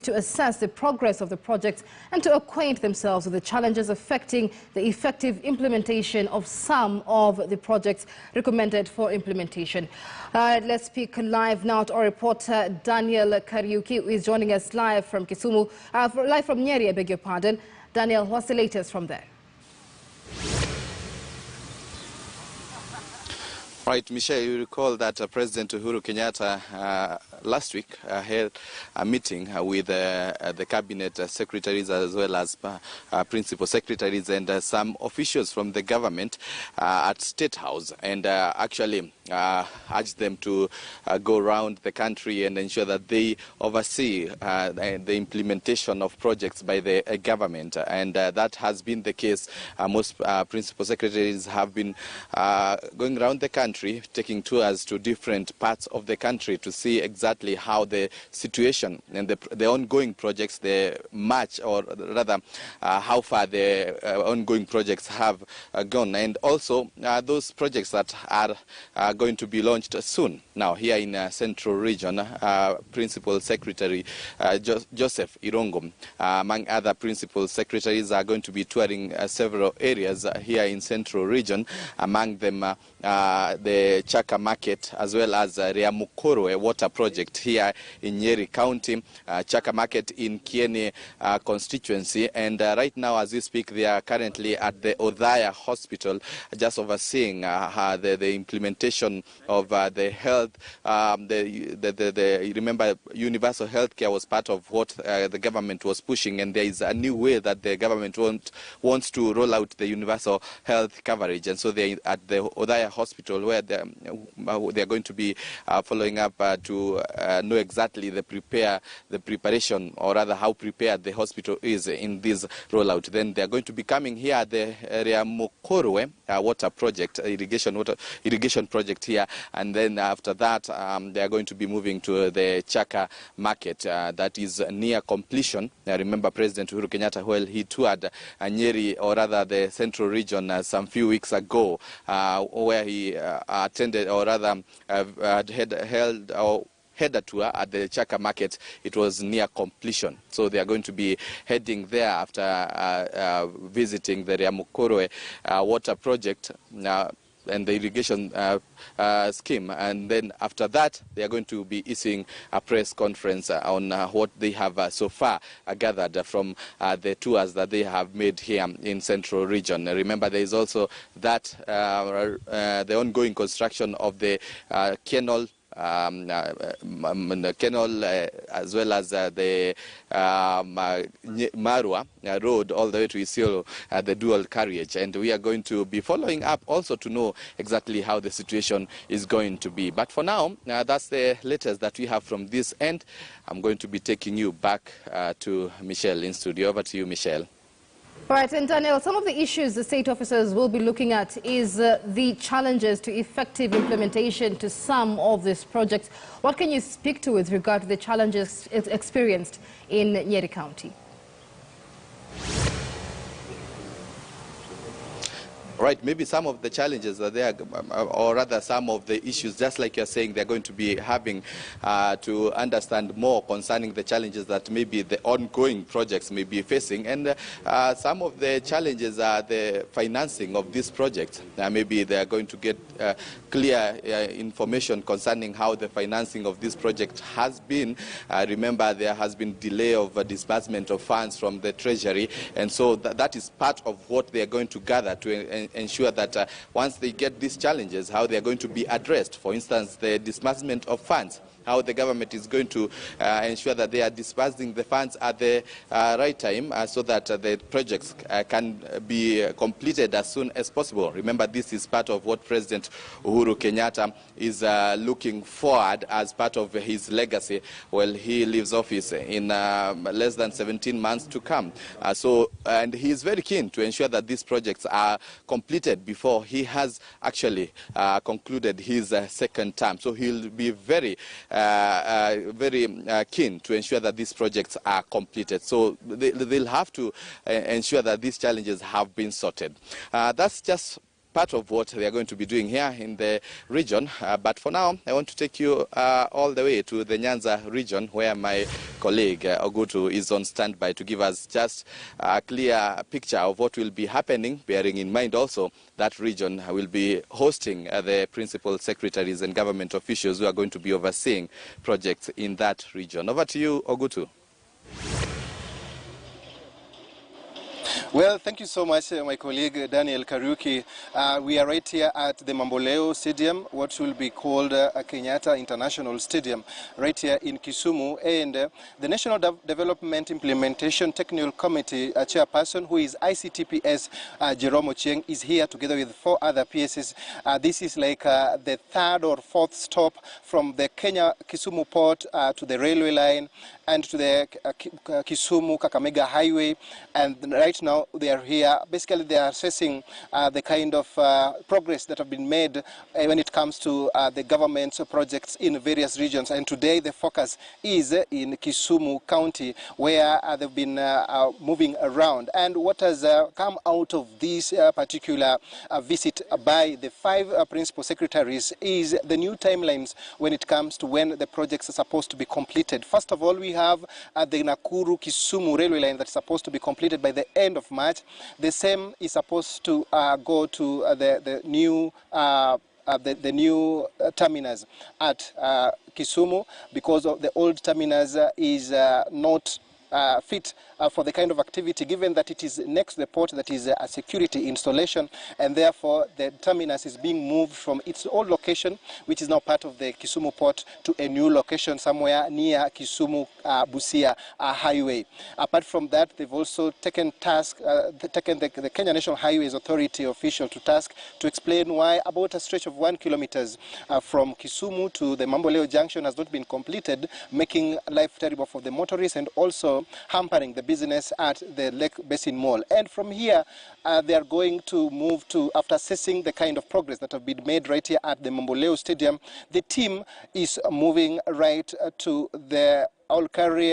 to assess the progress of the project and to acquaint themselves with the challenges affecting the effective implementation of some of the projects recommended for implementation. Let's speak live now to our reporter Daniel Kariuki, who is joining us live from Kisumu, live from Nyeri, I beg your pardon. Daniel, what's the latest from there? Right, Michelle, you recall that President Uhuru Kenyatta last week held a meeting with the cabinet secretaries as well as principal secretaries and some officials from the government at State House, and actually urged them to go around the country and ensure that they oversee the implementation of projects by the government. And that has been the case. Most principal secretaries have been going around the country, taking tours to different parts of the country to see exactly how the situation and the ongoing projects, the match, or rather how far the ongoing projects have gone, and also those projects that are going to be launched soon. Now, here in Central Region, Principal Secretary Joseph Irungu, among other principal secretaries, are going to be touring several areas here in Central Region, among them the Chaka Market, as well as Riamukoro, a water project here in Nyeri County, Chaka Market in Kieni constituency. And right now, as we speak, they are currently at the Othaya Hospital, just overseeing the implementation of the health. Remember, universal health care was part of what the government was pushing, and there is a new way that the government wants to roll out the universal health coverage. And so they at the Othaya Hospital, where they are going to be following up to know exactly the preparation, or rather how prepared the hospital is in this rollout. Then they are going to be coming here at the Riamukoro water project, irrigation project here, and then after that they are going to be moving to the Chaka Market that is near completion. Remember, President Uhuru Kenyatta, well, he toured Nyeri, or rather the Central Region, some few weeks ago, where he attended, or rather had a tour at the Chaka Market. It was near completion. So they are going to be heading there after visiting the Riamukoro water project and the irrigation scheme. And then after that, they are going to be issuing a press conference on what they have so far gathered from the tours that they have made here in Central Region. Remember, there is also that the ongoing construction of the canal, as well as the Marua Road all the way to Isiolo, the dual carriage. And we are going to be following up also to know exactly how the situation is going to be. But for now, that's the latest that we have from this end. I'm going to be taking you back to Michelle in studio. Over to you, Michelle. Right, and Daniel, some of the issues the state officers will be looking at is the challenges to effective implementation to some of these projects. What can you speak to with regard to the challenges experienced in Nyeri County? Right, maybe some of the challenges are there, or rather some of the issues, just like you're saying, they're going to be having to understand more concerning the challenges that maybe the ongoing projects may be facing. And some of the challenges are the financing of this project. Maybe they're going to get clear information concerning how the financing of this project has been. Remember, there has been delay of disbursement of funds from the Treasury, and so that is part of what they are going to gather to ensure that once they get these challenges, how they are going to be addressed. For instance, the disbursement of funds, how the government is going to ensure that they are disbursing the funds at the right time so that the projects can be completed as soon as possible. Remember, this is part of what President Uhuru Kenyatta is looking forward as part of his legacy while he leaves office in less than 17 months to come. And he is very keen to ensure that these projects are completed before he has actually concluded his second term. So he'll be very keen to ensure that these projects are completed. So they'll have to ensure that these challenges have been sorted. That's just part of what they are going to be doing here in the region. But for now, I want to take you all the way to the Nyanza region, where my colleague Ogutu is on standby to give us just a clear picture of what will be happening, bearing in mind also that region will be hosting the principal secretaries and government officials who are going to be overseeing projects in that region. Over to you, Ogutu. Well, thank you so much, my colleague Daniel Kariuki. We are right here at the Mamboleo Stadium, what will be called Kenyatta International Stadium, right here in Kisumu. And the National Development Implementation Technical Committee chairperson, who is ICTPS Jerome Ochieng, is here together with 4 other PSs. This is like the 3rd or 4th stop from the Kenya-Kisumu port to the railway line and to the Kisumu-Kakamega highway. And right now they are here. Basically, they are assessing the kind of progress that have been made when it comes to the government's projects in various regions. And today the focus is in Kisumu County, where they've been moving around. And what has come out of this particular visit by the 5 principal secretaries is the new timelines when it comes to when the projects are supposed to be completed. First of all, we have the Nakuru-Kisumu railway line that's supposed to be completed by the end of March. The same is supposed to go to the new terminus at Kisumu, because of the old terminus is not fit for the kind of activity, given that it is next to the port that is a security installation, and therefore the terminus is being moved from its old location, which is now part of the Kisumu port, to a new location somewhere near Kisumu Busia highway. Apart from that, they've also taken the Kenya National Highways Authority official to task to explain why about a stretch of 1 kilometer from Kisumu to the Mamboleo Junction has not been completed, making life terrible for the motorists and also hampering the business at the Lake Basin Mall. And from here, they are going to move to, after assessing the kind of progress that have been made right here at the Mamboleo Stadium, the team is moving right to the All-Career